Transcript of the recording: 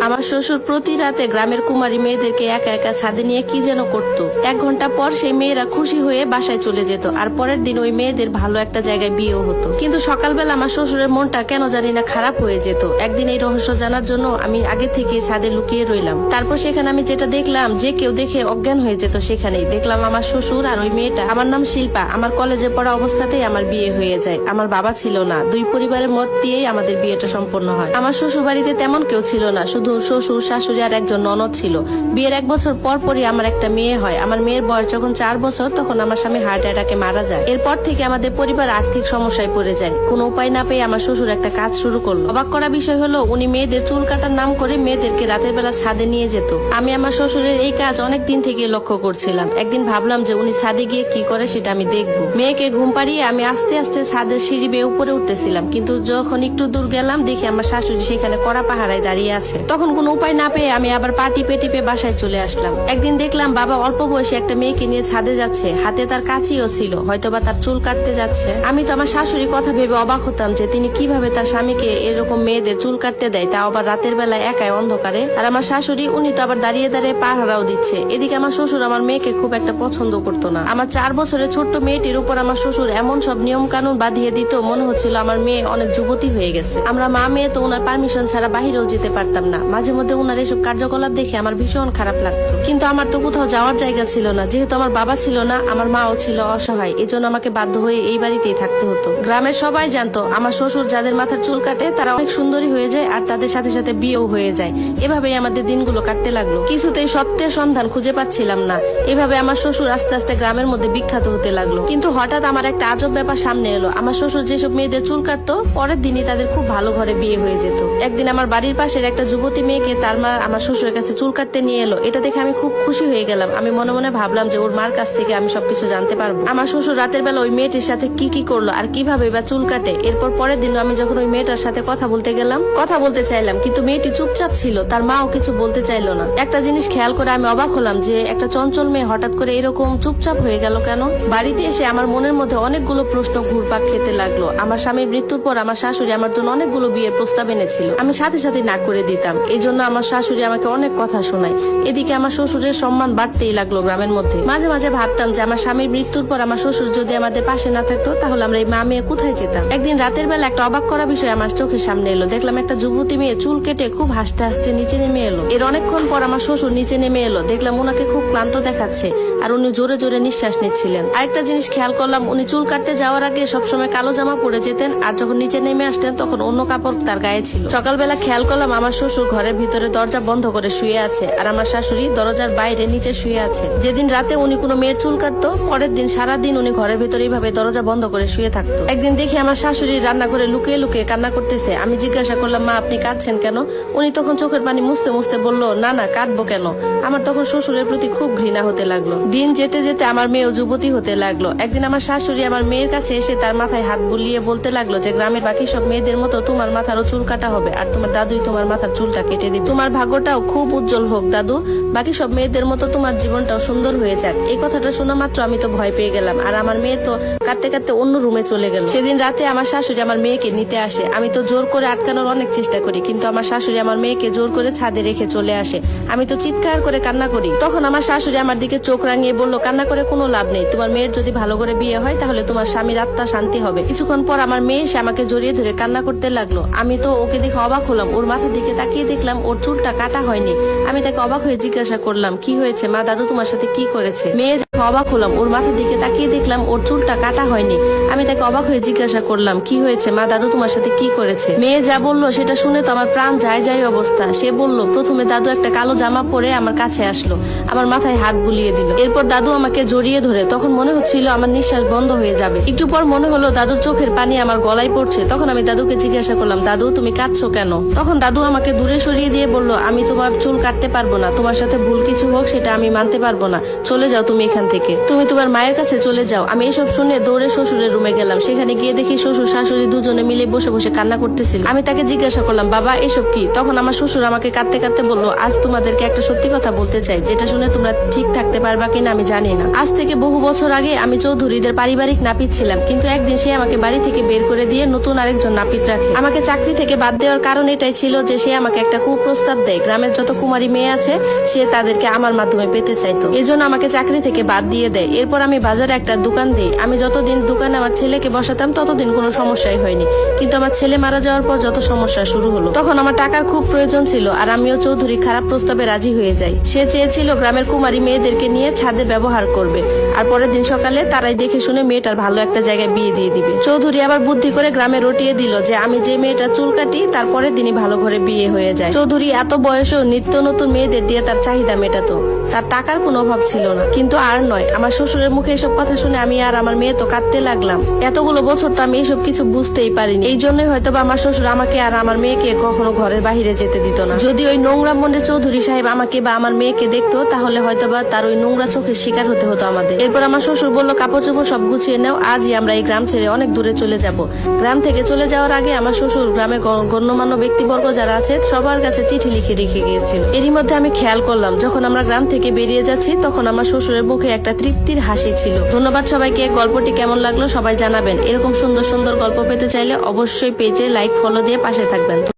আমার শ্বশুর প্রতি রাতে গ্রামের কুমারী মেয়েদেরকে একা একা ছাদে নিয়ে কি যেন করতো। 1 ঘন্টা পর সেই মেয়েরা খুশি হয়ে বাসায় চলে যেত, আর পরের দিন ওই মেয়েদের ভালো একটা জায়গায় বিয়েও হতো। কিন্তু সকালবেলা আমার শ্বশুরের মনটা কেন জানি না খারাপ হয়ে যেত। একদিন এই রহস্য জানার জন্য আমি আগে থেকে ছাদে লুকিয়ে রইলাম। তারপর সেখানে আমি যেটা দেখলাম, যে কেউ দেখে অজ্ঞান হয়ে যেত। সেখানেই দেখলাম আমার শ্বশুর আর ওই মেয়েটা। আমার নাম শিল্পা। আমার কলেজে পড়া অবস্থাতেই আমার বিয়ে হয়ে যায়। আমার বাবা ছিল না, 2 পরিবারের মত দিয়েই আমাদের বিয়েটা সম্পন্ন হয়। আমার শ্বশুর বাড়িতে তেমন কেউ ছিল না, শুধু শ্বশুর, শাশুড়ি আর একজন ননদ ছিল। বিয়ের 1 বছর পর পরই আমার একটা মেয়ে হয়। আমার মেয়ের বয়স যখন 4 বছর, তখন আমার স্বামী হার্ট অ্যাটাকে মারা যায়। এরপর থেকে আমাদের পরিবার আর্থিক সমস্যায় পড়ে যায়। কোনো উপায় না পেয়ে আমার শ্বশুর একটা কাজ শুরু করলো। অবাক করা বিষয় হলো, উনি মেয়েদের চুল কাটার নাম করে মেয়েদেরকে রাতের বেলা ছাদে নিয়ে যেত। আমি আমার শ্বশুরের এই কাজ অনেক দিন থেকে লক্ষ্য করছিলাম। একদিন ভাবলাম যে উনি ছাদে গিয়ে কি করে সেটা আমি দেখবো। মেয়েকে ঘুম পাড়িয়ে আমি আস্তে আস্তে ছাদের সিঁড়ি বেয়ে উপরে উঠতেছিলাম, কিন্তু যখন একটু দূর গেলাম দেখি আমার শাশুড়ি সেখানে কড়া পাহারায় দাঁড়িয়ে আছে। তখন কোনো উপায় না পেয়ে আমি আবার পা টিপে টিপে বাসায় চলে আসলাম। একদিন দেখলাম বাবা অল্প বয়সে একটা মেয়েকে নিয়ে ছাদে যাচ্ছে, হাতে তার কাঁচিও ছিল, হয়তোবা তার চুল কাটতে যাচ্ছে। আমি তো আমার শাশুড়ির কথা ভেবে অবাক হতাম যে তিনি কিভাবে তার স্বামীকে এরকম মেয়েদের চুল কাটতে দেয়, তা আবার রাতের বেলায় একাই অন্ধকারে। আর আমার শাশুড়ি, উনি তো আবার দাঁড়িয়ে দাঁড়িয়ে পাহারাও দিচ্ছে। এদিকে আমার শ্বশুর আমার মেয়েকে খুব একটা পছন্দ করতো না। আমার 4 বছরের ছোট্ট মেয়েটির উপর আমার শ্বশুর এমন সব নিয়ম কানুন বাঁধিয়ে দিত, মনে হচ্ছিল আমার মেয়ে অনেক যুবতী হয়ে গেছে। আমরা মা মেয়ে তো ওনার পারমিশন ছাড়া বাহিরেও যেতে পারতাম না। মাঝে মধ্যে ওনার এসব কার্যকলাপ দেখে আমার ভীষণ খারাপ লাগতো, কিন্তু আমার তো কোথাও যাওয়ার জায়গা ছিল না। যেহেতু আমার বাবা ছিল না, আমার মাও ছিল অসহায়, এজন্য আমাকে বাধ্য হয়ে এই বাড়িতেই থাকতে হতো। গ্রামের সবাই জানতো আমার শ্বশুর যাদের মাথার চুল কাটে তারা অনেক সুন্দরী হয়ে যায়, আর তাদের সাথে সাথে বিয়েও হয়ে যায়। এভাবেই আমাদের দিনগুলো কাটতে লাগলো। কিছুতেই সত্যের সন্ধান খুঁজে পাচ্ছিলাম না। এভাবে আমার শ্বশুর আস্তে আস্তে গ্রামের মধ্যে বিখ্যাত হতে লাগলো। কিন্তু হঠাৎ আমার একটা আজব ব্যাপার সামনে এলো। আমার শ্বশুর যেসব মেয়েদের চুল কাটতো, পরের দিনই তাদের খুব ভালো ঘরে বিয়ে হয়ে যেত। একদিন আমার বাড়ির পাশের একটা যুবতী মেয়েকে তার মা আমার শ্বশুরের কাছে চুল কাটতে নিয়ে এলো। এটা দেখে আমি খুব খুশি হয়ে গেলাম। আমি মনে মনে ভাবলাম যে ওর মার কাছ থেকে আমি সবকিছু জানতে পারবো। আমার শ্বশুর রাতের বেলা ওই মেয়েটির সাথে কি কি করলো আর কিভাবে বা চুল কাটে। এরপর পরের দিন আমি যখন ওই মেয়েটার সাথে কথা বলতে চাইলাম, কিন্তু মেয়েটি চুপচাপ ছিল, তার মাও কিছু বলতে চাইলো না। একটা জিনিস খেয়াল করে আমি অবাক হলাম যে একটা চঞ্চল মেয়ে হঠাৎ করে এরকম চুপচাপ হয়ে গেল কেন। বাড়িতে এসে আমার মনের মধ্যে অনেকগুলো প্রশ্ন ঘুরপাক খেতে লাগলো। আমার স্বামীর মৃত্যুর পর আমার শাশুড়ি আমার জন্য অনেকগুলো বিয়ের প্রস্তাব এনেছিল, আমি সাথে সাথে না করে দিতাম। এই জন্য আমার শাশুড়ি আমাকে অনেক কথা শোনায়। এদিকে আমার শ্বশুরের সম্মান বাড়তেই লাগলো গ্রামের মধ্যে। মাঝে মাঝে ভাবতাম যে আমার স্বামীর মৃত্যুর পর আমার শ্বশুর যদি আমাদের পাশে না থাকতো, তাহলে আমরা এই মা মেয়ে কোথায় যেতাম। একদিন রাতের বেলা একটা অবাক করা বিষয় আমার চোখের সামনে এলো। দেখলাম একটা যুবতী মেয়ে চুল কেটে খুব হাসতে হাসতে নিচে নেমে এলো। এর অনেকক্ষণ পর আমার শ্বশুর নিচে নেমে এলো। দেখলাম ওনাকে খুব ক্লান্ত দেখাচ্ছে, আর উনি জোরে জোরে নিঃশ্বাস নিচ্ছিলেন। আরেকটা জিনিস খেয়াল করলাম, উনি চুল কাটতে যাওয়ার আগে সবসময় কালো জামা পরে যেতেন, আর যখন নিচে নেমে আসতেন তখন অন্য কাপড় তার গায়ে ছিল। সকালবেলা খেয়াল করলাম আমার শ্বশুর ঘরের ভিতরে দরজা বন্ধ করে শুয়ে আছে, আর আমার শাশুড়ি দরজার বাইরে নিচে শুয়ে আছে। যেদিন রাতে উনি কোনো মেয়ের চুল কাটতো, পরের দিন সারাদিন উনি ঘরের ভিতরে এইভাবে দরজা বন্ধ করে শুয়ে থাকতো। একদিন দেখি আমার শাশুড়ি রান্নাঘরে লুকিয়ে লুকিয়ে কান্না করতেছে। আমি জিজ্ঞাসা করলাম, মা আপনি কাঁদছেন কেন? উনি তখন চোখের পানি মুছতে মুছতে বলল, না না কাঁদবো কেন। আমার তখন শ্বশুরের প্রতি খুব ঘৃণা হতে লাগলো। দিন যেতে যেতে আমার মেয়েও যুবতী হতে লাগলো। একদিন আমার শাশুড়ি আমার মেয়ের কাছে এসে তার মাথায় হাত বুলিয়ে বলতে লাগলো যে গ্রামের বাকি সব মেয়েদের মতো তোমার মাথারও চুল কাটা হবে, আর তোমার দাদুই তোমার মাথার চুলটা কেটে দিবে। তোমার ভাগ্যটাও খুব উজ্জ্বল হোক দাদু, বাকি সব মেয়েদের মতো তোমার জীবনটাও সুন্দর হয়ে যাক। এই কথাটা শোনা মাত্র আমি তো ভয় পেয়ে গেলাম, আর আমার মেয়ে তো কাঁদতে কাঁদতে অন্য রুমে চলে গেল। সেদিন রাতে আমার শাশুড়ি আমার মেয়েকে নিতে আসে। আমি তো জোর করে আটকানোর অনেক চেষ্টা করি, কিন্তু আমার শাশুড়ি আমার মেয়েকে জোর করে ছাদে রেখে চলে আসে। আমি তো চিৎকার করে কান্না করি। তখন আমার শাশুড়ি আমার দিকে চোখ রাঙিয়ে বলল, কান্না করে কোনো লাভ নেই, তোমার মেয়ের যদি ভালো করে বিয়ে হয় তাহলে তোমার স্বামীর আত্মা শান্তি হবে। কিছুক্ষণ পর আমার মেয়ে এসে আমাকে জড়িয়ে ধরে কান্না করতে লাগলো। আমি তো ওকে দেখে অবাক হলাম। ওর মাথার দিকে তাকিয়ে দেখলাম ওর চুলটা কাটা হয়নি। আমি তাকে অবাক হয়ে জিজ্ঞাসা করলাম, কি হয়েছে মা, দাদু তোমার সাথে কি করেছে? মেয়ে অবাক হলাম। ওর মাথার দিকে তাকিয়ে দেখলাম ওর চুলটা কাটা হয়নি। আমি তাকে অবাক হয়ে জিজ্ঞাসা করলাম, কি হয়েছে মা, দাদু তোমার সাথে কি করেছে? মেয়ে যা বললো সেটা শুনে তো আমার প্রাণ যায় যায় অবস্থা। সে বলল, প্রথমে দাদু একটা কালো জামা পরে আমার কাছে আসলো, আমার মাথায় হাত বুলিয়ে দিল। এরপর দাদু আমাকে জড়িয়ে ধরে। তখন মনে হচ্ছিল আমার নিঃশ্বাস বন্ধ হয়ে যাবে। একটু পর মনে হলো দাদুর চোখের পানি আমার গলায় পড়ছে। তখন আমি দাদুকে জিজ্ঞাসা করলাম, দাদু তুমি কাঁদছো কেন? তখন দাদু আমাকে দূরে সরিয়ে দিয়ে বলল, আমি তোমার চুল কাটতে পারবো না, তোমার সাথে ভুল কিছু হোক সেটা আমি মানতে পারবো না, চলে যাও তুমি এখান থেকে, তুমি তোমার মায়ের কাছে চলে যাও। আমি এসব শুনে দৌড়ে শ্বশুরের রুমে গেলাম। সেখানে গিয়ে দেখি শ্বশুর শাশুড়ি দুজনে মিলে বসে বসে কান্না করতেছিল। আমি তাকে জিজ্ঞাসা করলাম, বাবা এসব কি? তখন আমার শ্বশুর আমাকে কাঁদতে কাঁদতে বললো, আজ তোমাদেরকে একটা সত্যি কথা বলতে চাই, যেটা শুনে তোমরা ঠিক থাকতে পারবা কিনা আমি জানি না। আজ থেকে বহু বছর আগে আমি চৌধুরীদের পারিবারিক নাপিত ছিলাম, কিন্তু একদিন সে আমাকে বাড়ি থেকে বের করে দিয়ে নতুন আরেকজন নাপিত রাখে। আমাকে চাকরি থেকে বাদ দেওয়ার কারণ এটাই ছিল যে সে আমাকে একটা একটা কুপ্রস্তাব দেয়, গ্রামের যত কুমারী মেয়ে আছে সে তাদেরকে আমার মাধ্যমে পেতে চাইতো। এই জন্য আমাকে চাকরি থেকে বাদ দিয়ে দেয়। এরপর আমি বাজারে একটা দোকান দিই। আমি যতদিন দোকানে আমার ছেলেকে বসাতাম ততদিন কোনো সমস্যাই হয়নি, কিন্তু আমার ছেলে মারা যাওয়ার পর যত সমস্যা শুরু হলো। তখন আমার টাকার খুব প্রয়োজন ছিল, আর আমিও চৌধুরী খারাপ প্রস্তাবে রাজি হয়ে যাই। সে চেয়েছিল গ্রামের কুমারী মেয়েদেরকে নিয়ে ছাদে ব্যবহার করবে, আর পরের দিন সকালে তারাই দেখে শুনে মেয়েটার ভালো একটা জায়গায় বিয়ে দিয়ে দিবে। চৌধুরী আবার বুদ্ধি করে গ্রামে রটিয়ে দিল যে আমি যে মেয়েটা চুল কাটি তার পরের দিনই ভালো ঘরে বিয়ে হয়ে যায়। চৌধুরী এত বয়সেও নিত্য নতুন মেয়েদের দিয়ে তার চাহিদা মেটাতো। তার টাকার কোনো অভাব ছিল না, কিন্তু আর নয়, আমার শ্বশুরের মুখে এসব কথা শুনে আমি আর আমার মেয়ে তো কাঁদতে লাগলাম। এতগুলো বছর তো আমি এইসব কিছু বুঝতেই পারিনি। এই জন্যই হয়তো বা আমার শ্বশুর আমাকে আর আমার মেয়েকে কখনো ঘরের বাইরে যেতে দিত না। যদি ওই নোংরা মনের চৌধুরী সাহেব আমাকে বা আমার মেয়েকে দেখতো, তাহলে হয়তো বা তার ওই নোংরা চোখের শিকার হতে হতো আমাদের। এরপর আমার শ্বশুর বলল, কাপড় চোপড় সব গুছিয়ে নাও, আজই আমরা এই গ্রাম ছেড়ে অনেক দূরে চলে যাব। গ্রাম থেকে চলে যাওয়ার আগে আমার শ্বশুর গ্রামের গণ্যমান্য ব্যক্তিবর্গ যারা আছে সবার কাছে চিঠি লিখে রেখে গিয়েছিল। এরই মধ্যে আমি খেয়াল করলাম, যখন আমরা গ্রাম থেকে বেরিয়ে যাচ্ছি তখন আমার শ্বশুরের মুখে একটা তৃপ্তির হাসি ছিল। ধন্যবাদ সবাইকে। গল্পটি কেমন লাগলো সবাই জানাবেন। এরকম সুন্দর সুন্দর গল্প পেতে চাইলে অবশ্যই পেজে লাইক ফলো দিয়ে পাশে থাকবেন।